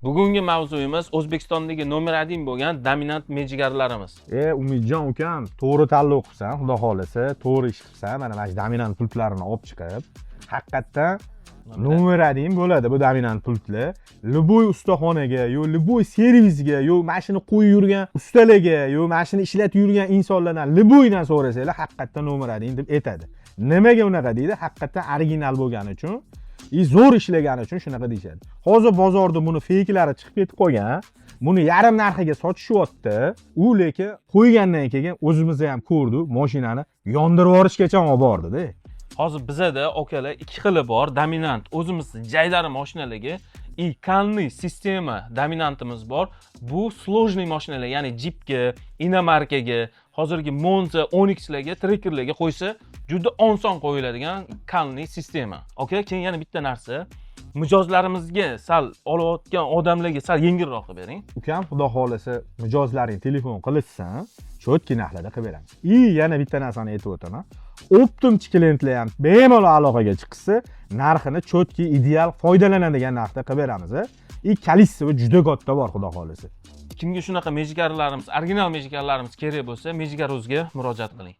Bugungi mavzuyimiz O'zbekistondagi nomer 1 bo'lgan dominant mejigarlarimiz. Umidjon ukam, to'g'ri tanlov qilsan, xudo xolasa, to'g'ri ish qilsan, mana shu dominant pultlarini olib chiqib, haqiqatdan nomer 1 bo'ladi bu dominant pultlar. Любой ustaxonaga, yo любой servisga, yo mashina qo'yib yurgan ustalarga, yo mashina ishlatib yurgan insonlardan любойdan so'rasanglar, haqiqatdan nomer 1 deb aytadi. Nimaga unaqa deydi? Haqiqatdan original bo'lgani uchun, zo'r ishlagani uchun shunaqa deyshadi. Hozir bozorda buni feyklari chiqib ketib qolgan. Buni yarim narxiga sotishyapti. U lekin qo'ygandan keyin o'zimiz ham ko'rdik, mashinani yondirib yuborishgacha olib bordi-da. Hozir bizada okalar ikki xili bor. Dominant o'zimizning jaydari mashinalarga kanli sistema dominantimiz bor. Bu sложный mashinalar, ya'ni Jeepga, Inomarkaga, hozirgi Monza, Onyxlarga, Trackerlarga qo'ysa, juda oson qo'yiladigan kanli sistema. Okay, keyin yana bitta narsa, mijozlarimizga sal olayotgan odamlarga sal yengilroq qilib bering. Ukam, xudo xolasa, mijozlaring telefon qilishsan, chotki narxlarda qilib beramiz. Yana bitta narsani aytib o'taman. Optimchi klientlar ham bemalol aloqaga chiqsa, narxini chotki ideal foydalanadigan narxda qilib beramiz. Kolичество juda katta bor, xudo xolasa. Kimga shunaqa mejigarlarimiz, original mejigarlarimiz kerak bo'lsa, Mejigar.uzga murojaat qiling.